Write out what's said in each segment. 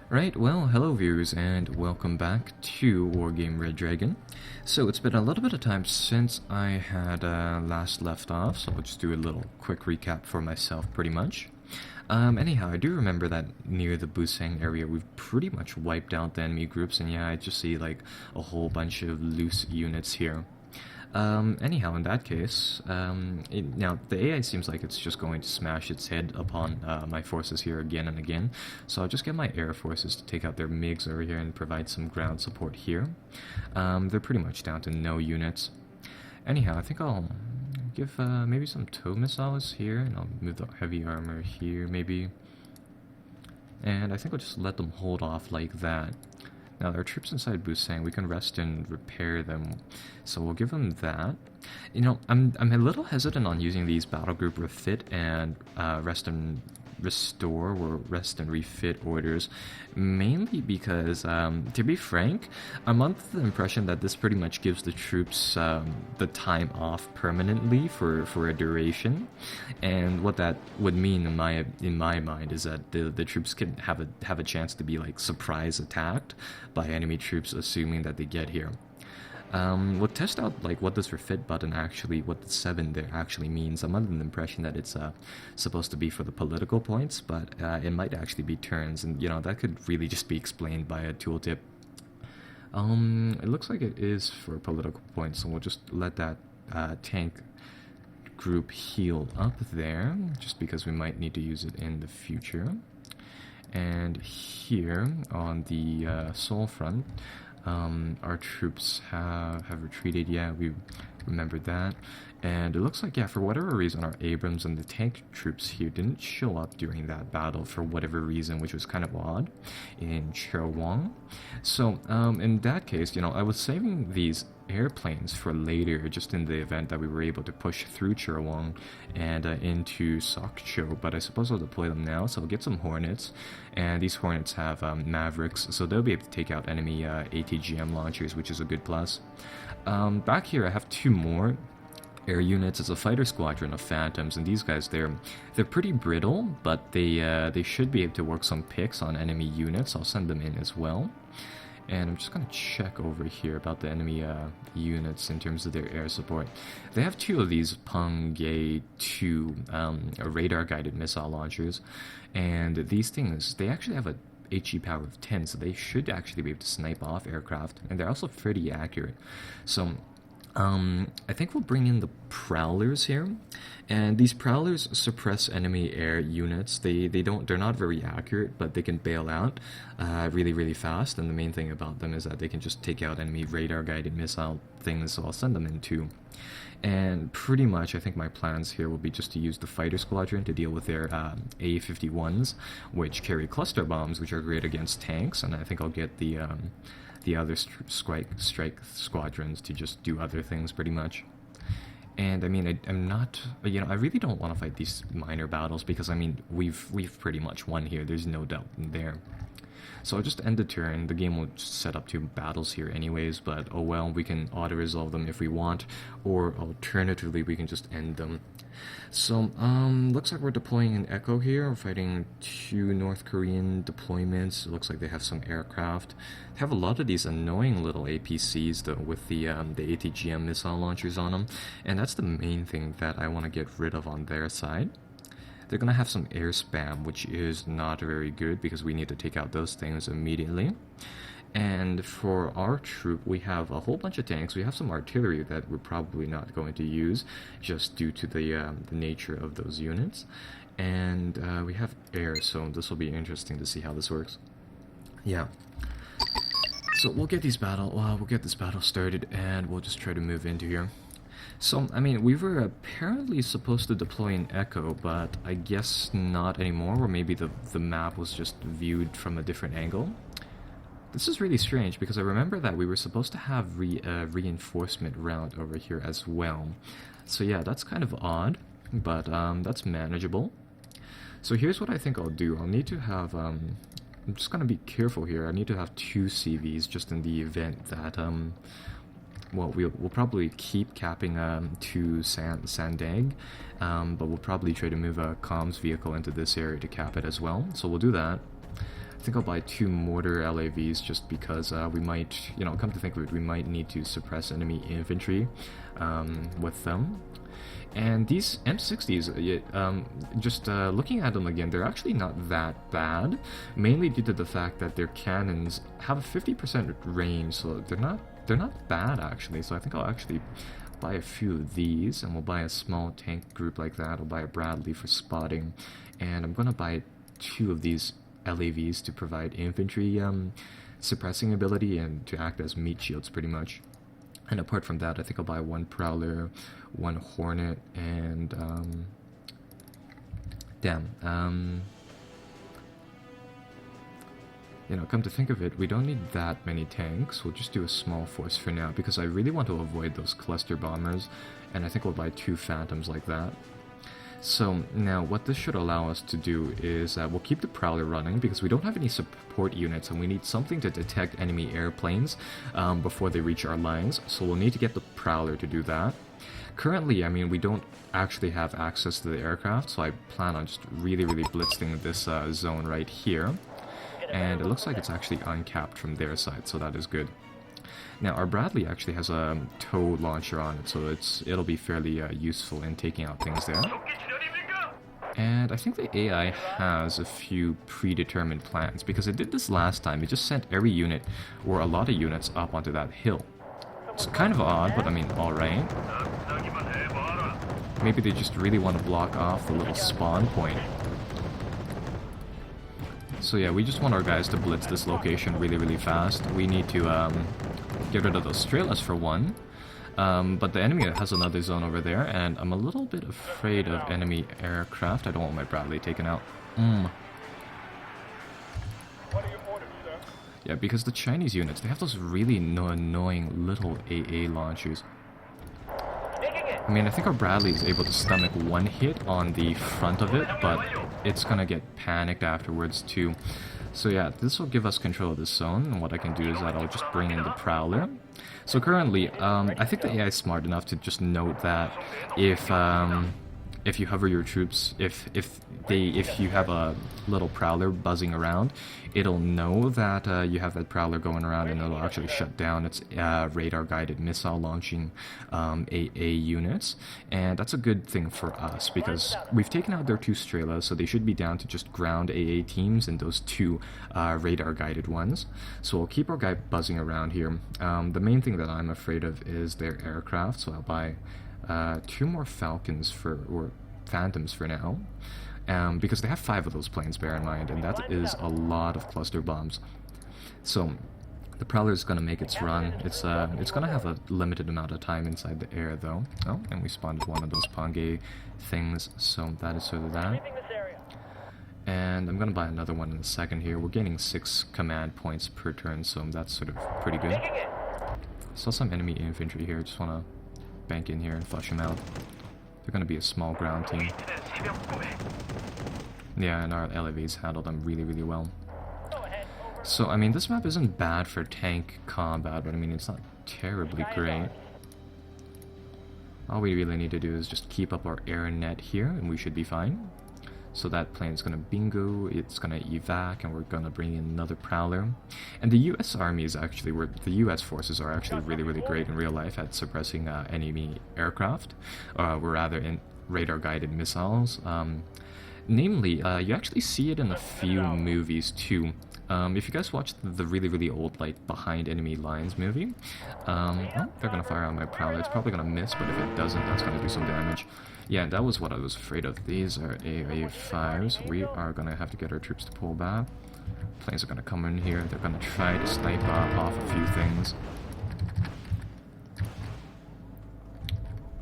Right, well, hello viewers, and welcome back to Wargame Red Dragon. So it's been a little bit of time since I had last left off, so I'll just do a little quick recap for myself pretty much. Anyhow, I do remember that near the Busan area we've pretty much wiped out the enemy groups, and yeah, I just see like a whole bunch of loose units here. Anyhow, in that case, now the AI seems like it's just going to smash its head upon my forces here again and again. So I'll just get my air forces to take out their MiGs over here and provide some ground support here. They're pretty much down to no units. Anyhow, I think I'll give maybe some tow missiles here, and I'll move the heavy armor here maybe. And I think I'll just let them hold off like that. Now, there are troops inside Busan. We can rest and repair them, so we'll give them that. You know, I'm a little hesitant on using these battle group refit and rest and restore or rest and refit orders, mainly because, to be frank, I'm under the impression that this pretty much gives the troops the time off permanently for a duration, and what that would mean in my mind is that the troops can have a chance to be like surprise attacked by enemy troops, assuming that they get here. We'll test out like what this refit button actually, what the 7 there actually means. I'm under the impression that it's supposed to be for the political points, but it might actually be turns, and you know that could really just be explained by a tooltip. It looks like it is for political points, so we'll just let that tank group heal up there, just because we might need to use it in the future. And here on the Seoul front, our troops have retreated. Yeah, we remembered that. And it looks like, yeah, for whatever reason, our Abrams and the tank troops here didn't show up during that battle for whatever reason, which was kind of odd in Cheowang. So, in that case, you know, I was saving these airplanes for later, just in the event that we were able to push through Cheowang and into Sokcho, but I suppose I'll deploy them now, so I'll get some Hornets, and these Hornets have Mavericks, so they'll be able to take out enemy ATGM launchers, which is a good plus. Back here I have 2 more air units. It's a fighter squadron of Phantoms, and these guys, they're pretty brittle, but they should be able to work some picks on enemy units. I'll send them in as well. And I'm just going to check over here about the enemy units in terms of their air support. They have 2 of these Pengge 2 radar-guided missile launchers, and these things, they actually have a HE power of 10, so they should actually be able to snipe off aircraft, and they're also pretty accurate. So I think we'll bring in the Prowlers here, and these Prowlers suppress enemy air units. They're not very accurate, but they can bail out really fast, and the main thing about them is that they can just take out enemy radar-guided missile things, so I'll send them in too. And pretty much, I think my plans here will be just to use the fighter squadron to deal with their A-51s, which carry cluster bombs, which are great against tanks, and I think I'll get the other strike squadrons to just do other things pretty much. And I mean, I'm not, you know, I really don't want to fight these minor battles because I mean, we've pretty much won here. There's no doubt in there. So I'll just end the turn. The game will just set up 2 battles here anyways, but oh well, we can auto-resolve them if we want, or alternatively, we can just end them. So, looks like we're deploying an Echo here. We're fighting 2 North Korean deployments. It looks like they have some aircraft. They have a lot of these annoying little APCs, though, with the ATGM missile launchers on them, and that's the main thing that I want to get rid of on their side. They're going to have some air spam, which is not very good because we need to take out those things immediately. And for our troop, we have a whole bunch of tanks. We have some artillery that we're probably not going to use just due to the nature of those units. And we have air, so this will be interesting to see how this works. Yeah. So we'll get this battle started, and we'll just try to move into here. So, I mean, we were apparently supposed to deploy an Echo, but I guess not anymore, or maybe the map was just viewed from a different angle. This is really strange, because I remember that we were supposed to have reinforcement route over here as well. So yeah, that's kind of odd, but that's manageable. So here's what I think I'll do. I'll need to have, I'm just going to be careful here. I need to have 2 CVs just in the event that, well, we'll probably keep capping to Sandang, but we'll probably try to move a comms vehicle into this area to cap it as well. So we'll do that. I think I'll buy 2 mortar LAVs just because we might, come to think of it, we might need to suppress enemy infantry with them. And these M60s, just looking at them again, they're actually not that bad, mainly due to the fact that their cannons have a 50% range, so they're not bad actually. So I think I'll actually buy a few of these, and we'll buy a small tank group like that. I'll buy a Bradley for spotting, and I'm gonna buy 2 of these LAVs to provide infantry suppressing ability and to act as meat shields pretty much. And apart from that, I think I'll buy 1 Prowler, 1 Hornet, and come to think of it, we don't need that many tanks. We'll just do a small force for now because I really want to avoid those cluster bombers, and I think we'll buy 2 Phantoms like that. So now what this should allow us to do is we'll keep the Prowler running because we don't have any support units and we need something to detect enemy airplanes before they reach our lines. So we'll need to get the Prowler to do that. Currently, I mean, we don't actually have access to the aircraft, so I plan on just really blitzing this zone right here. And it looks like it's actually uncapped from their side, so that is good. Now, our Bradley actually has a tow launcher on it, so it'll be fairly useful in taking out things there. And I think the AI has a few predetermined plans, because it did this last time. It just sent every unit, or a lot of units, up onto that hill. It's kind of odd, but I mean, alright. Maybe they just really want to block off the little spawn point. So yeah, we just want our guys to blitz this location really fast. We need to get rid of those trailers for one. But the enemy has another zone over there, and I'm a little bit afraid of enemy aircraft. I don't want my Bradley taken out. Yeah, because the Chinese units, they have those really annoying little AA launchers. I mean, I think our Bradley is able to stomach 1 hit on the front of it, but it's gonna get panicked afterwards too. So yeah, this will give us control of this zone, and what I can do is that I'll just bring in the Prowler. So currently, I think the AI is smart enough to just note that if you hover your troops, if you have a little Prowler buzzing around, it'll know that you have that Prowler going around, and it'll actually shut down its radar-guided missile launching AA units. And that's a good thing for us because we've taken out their 2 Strelas, so they should be down to just ground AA teams and those 2 radar-guided ones. So we'll keep our guy buzzing around here. The main thing that I'm afraid of is their aircraft, so I'll buy 2 more Falcons or Phantoms for now, because they have 5 of those planes, bear in mind, and that is a lot of cluster bombs. So the Prowler is going to make its run. It's going to have a limited amount of time inside the air, though. Oh, and we spawned one of those Pangay things, so that is sort of that. And I'm going to buy another one in a second here. We're gaining 6 command points per turn, so that's sort of pretty good. Saw some enemy infantry here. Just want to bank in here and flush them out. They're going to be a small ground team. Yeah, and our LAVs handle them really well. So, I mean, this map isn't bad for tank combat, but I mean, it's not terribly great. All we really need to do is just keep up our air net here, and we should be fine. So that plane's gonna bingo, it's gonna evac, and we're gonna bring in another Prowler. And the US Army is actually, the US forces are actually really great in real life at suppressing enemy aircraft, or rather in radar-guided missiles. Namely, you actually see it in a few movies too. If you guys watched the really old, like, Behind Enemy Lines movie, oh, they're gonna fire on my Prowler. It's probably gonna miss, but if it doesn't, that's gonna do some damage. Yeah, that was what I was afraid of. These are AA5s. We are gonna have to get our troops to pull back. Planes are gonna come in here. They're gonna try to snipe off a few things.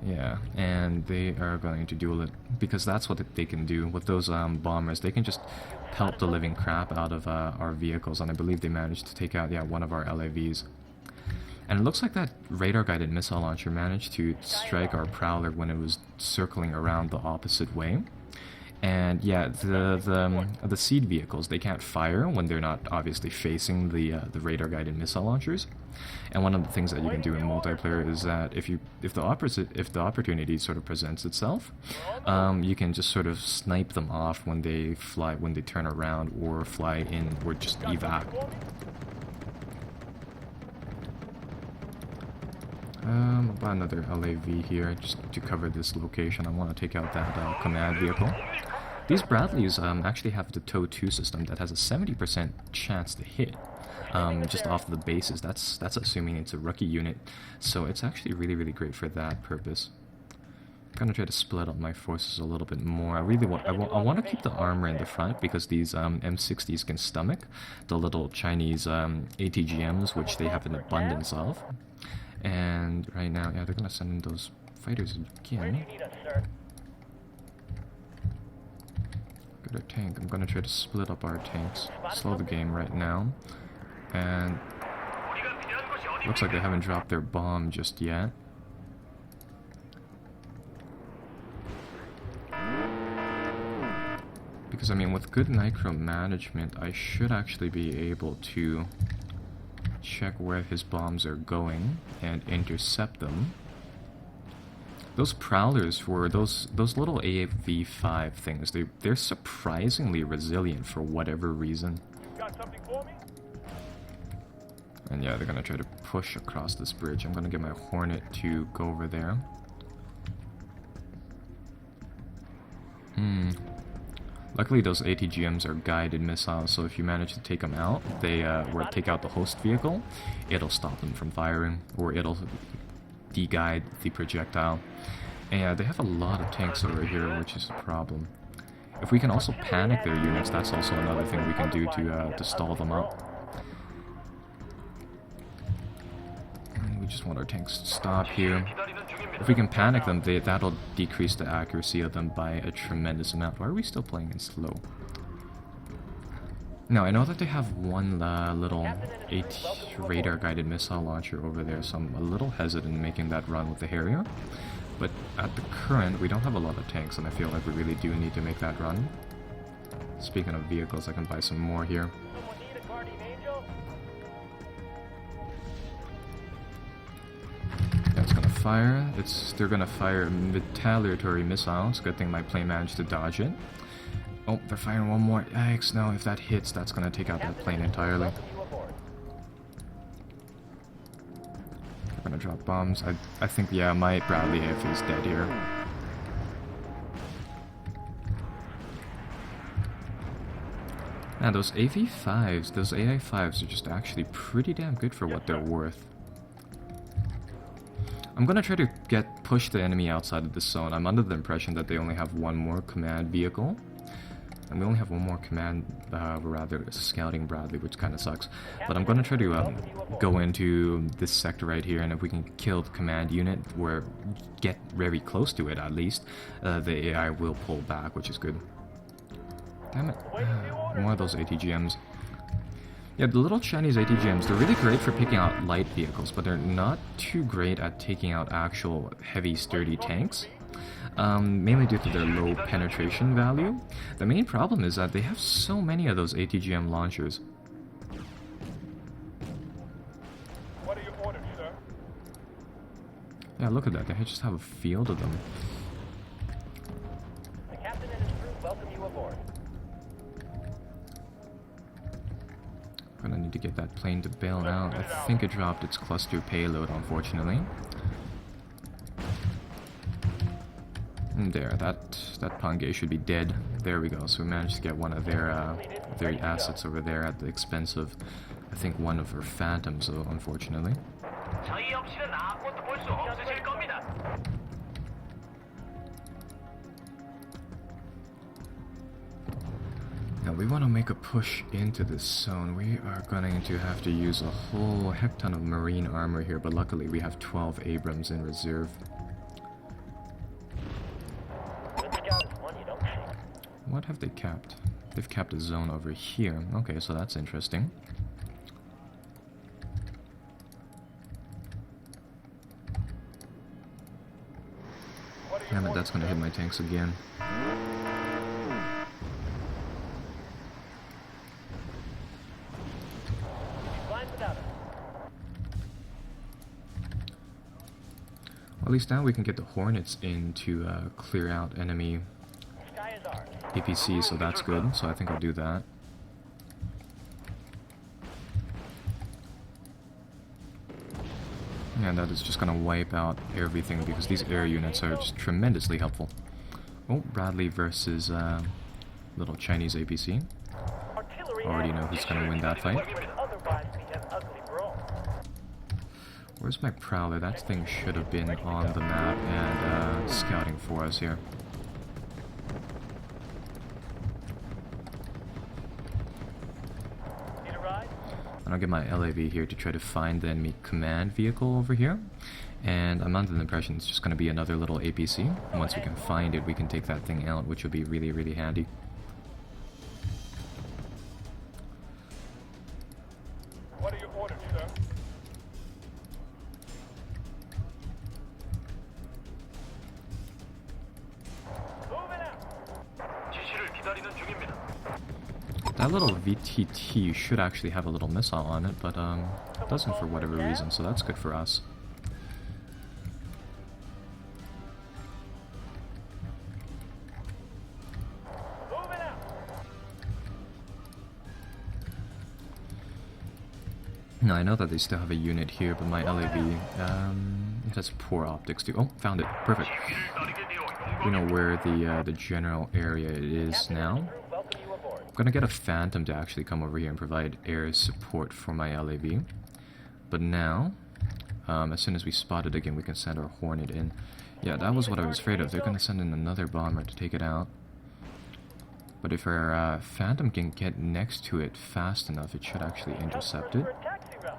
Yeah, and they are going to duel it, because that's what they can do. With those bombers, they can just pelt the living crap out of our vehicles, and I believe they managed to take out, yeah, one of our LAVs. And it looks like that radar-guided missile launcher managed to strike our Prowler when it was circling around the opposite way. And yeah, the seed vehicles, they can't fire when they're not obviously facing the radar guided missile launchers. And one of the things that you can do in multiplayer is that if the opportunity sort of presents itself, you can just sort of snipe them off when they turn around or fly in or just evac. About another LAV here just to cover this location. I want to take out that command vehicle. These Bradleys actually have the TOW 2 system that has a 70% chance to hit. Just off the bases. That's assuming it's a rookie unit, so it's actually really great for that purpose. I'm gonna try to split up my forces a little bit more. I want to keep the armor in the front because these M60s can stomach the little Chinese ATGMs, which they have an abundance of. And right now, yeah, they're gonna send in those fighters again. Got a tank. I'm gonna try to split up our tanks, slow the game right now. And looks like they haven't dropped their bomb just yet. Because I mean, with good nitro management, I should actually be able to check where his bombs are going and intercept them. Those prowlers were those little AV5 things. They're surprisingly resilient for whatever reason. Got something for me? And yeah, they're gonna try to push across this bridge. I'm gonna get my Hornet to go over there. Luckily, those ATGMs are guided missiles, so if you manage to take them out, or take out the host vehicle, it'll stop them from firing, or it'll de-guide the projectile. And yeah, they have a lot of tanks over here, which is a problem. If we can also panic their units, that's also another thing we can do to stall them up. And we just want our tanks to stop here. If we can panic them, that'll decrease the accuracy of them by a tremendous amount. Why are we still playing in slow? Now, I know that they have one little radar-guided missile launcher over there, so I'm a little hesitant in making that run with the Harrier. But at the current, we don't have a lot of tanks, and I feel like we really do need to make that run. Speaking of vehicles, I can buy some more here. That's gonna fire. They're gonna fire retaliatory missiles. Good thing my plane managed to dodge it. Oh, they're firing one more. Yikes, no, if that hits, that's gonna take out that plane entirely. They're gonna drop bombs. I think, yeah, my Bradley AF is dead here. Man, those AV5s, those AI5s are just actually pretty damn good for what they're worth. I'm gonna try to push the enemy outside of the zone. I'm under the impression that they only have one more command vehicle. And we only have one more command, rather, scouting Bradley, which kind of sucks. But I'm gonna try to go into this sector right here, and if we can kill the command unit, or get very close to it at least, the AI will pull back, which is good. Damn it. More of those ATGMs. Yeah, the little Chinese ATGMs, they're really great for picking out light vehicles, but they're not too great at taking out actual heavy, sturdy tanks. Mainly due to their low penetration value. The main problem is that they have so many of those ATGM launchers. What are your orders, sir? Yeah, look at that, they just have a field of them. The captain and his crew welcome you aboard. Gonna need to get that plane to bail out. I think it dropped its cluster payload, unfortunately. And there, that Pangay should be dead. There we go. So we managed to get one of their assets over there at the expense of, I think, one of her Phantoms, so unfortunately. Now we want to make a push into this zone. We are going to have to use a whole heck ton of marine armor here, but luckily we have 12 Abrams in reserve. What have they capped? They've capped a zone over here. Okay, so that's interesting. Damn it, that's gonna hit my tanks again. At least now we can get the Hornets in to clear out enemy Sky is ours. APC, so that's good. So I think I'll do that. And that is just gonna wipe out everything because these air units are just tremendously helpful. Oh, Bradley versus little Chinese APC. Artillery Already know who's gonna win that fight. What would otherwise be an ugly brawl. Where's my Prowler? That thing should have been on the map and scouting for us here. Need a ride? And I'll get my LAV here to try to find the enemy command vehicle over here. And I'm under the impression it's just going to be another little APC. And once we can find it, we can take that thing out, which will be really, really handy. What are your orders, sir? Moving out. 지시를 기다리는 중입니다. That little VTT should actually have a little missile on it, but it doesn't for whatever reason, so that's good for us. Moving out. Now I know that they still have a unit here, but my LAV, it has poor optics too. Oh, found it. Perfect. We know where the general area is now. Welcome you aboard. I'm gonna get a Phantom to actually come over here and provide air support for my LAV. But now, as soon as we spot it again, we can send our Hornet in. Yeah, that was what I was afraid of. They're gonna send in another bomber to take it out. But if our Phantom can get next to it fast enough, it should actually intercept it. For a taxi route.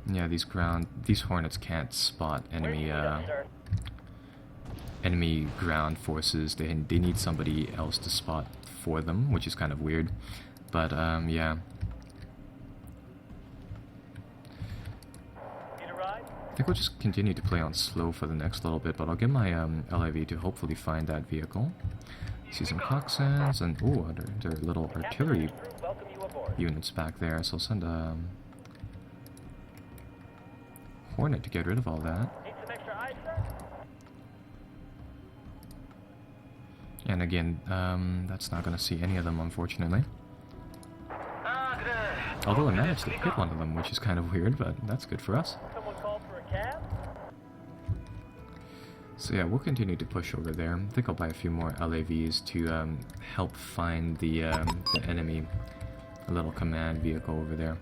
Yeah, these Hornets can't spot enemy Sir. enemy ground forces. They need somebody else to spot for them, which is kind of weird. But yeah. Need a ride? I think we'll just continue to play on slow for the next little bit, but I'll get my LIV to hopefully find that vehicle. See some coxswains and ooh, there are little artillery Welcome you aboard. units back there, so I'll send a Hornet to get rid of all that. Need some extra eyes, sir? And again, that's not going to see any of them, unfortunately. Although I managed to hit one of them, which is kind of weird, but that's good for us. Someone called for a cab? So yeah, we'll continue to push over there. I think I'll buy a few more LAVs to help find the enemy little command vehicle over there.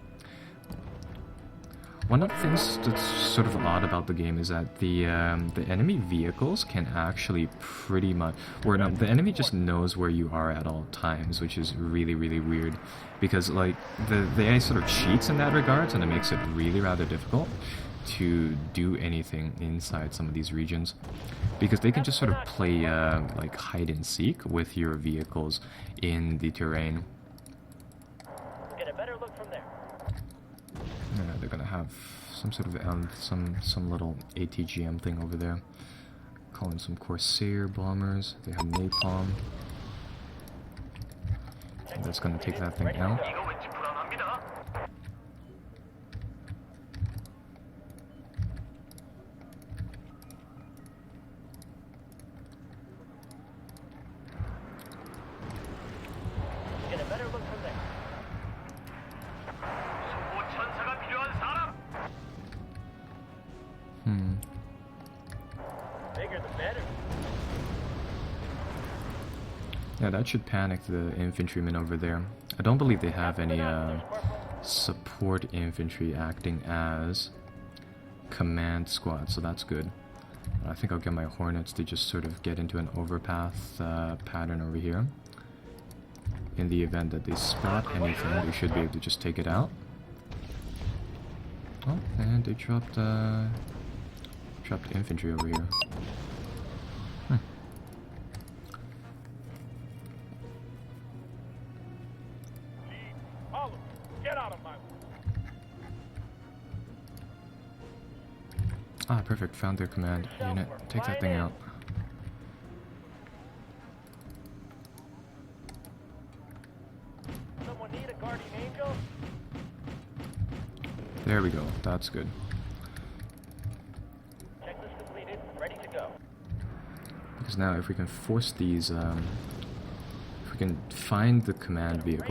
One of the things that's sort of odd about the game is that the enemy vehicles can actually pretty much, or no, the enemy just knows where you are at all times, which is really, really weird. Because like the AI sort of cheats in that regards, and it makes it really rather difficult to do anything inside some of these regions, because they can just sort of play like hide and seek with your vehicles in the terrain. Get a better look from there. They're gonna have some sort of some little ATGM thing over there. Calling some Corsair bombers. They have napalm. And that's gonna take that thing out. Get a better look from there. Bigger the better. Yeah, that should panic the infantrymen over there. I don't believe they have any support infantry acting as command squad, so that's good. I think I'll get my Hornets to just sort of get into an overpath pattern over here. In the event that they spot anything, we should be able to just take it out. Oh, and they dropped infantry over here. Lead. Follow. Get out of my way. Ah, perfect. Found their command unit. Take that thing out. Someone need a guardian angel? There we go. That's good. Because now if we can force these, if we can find the command vehicle,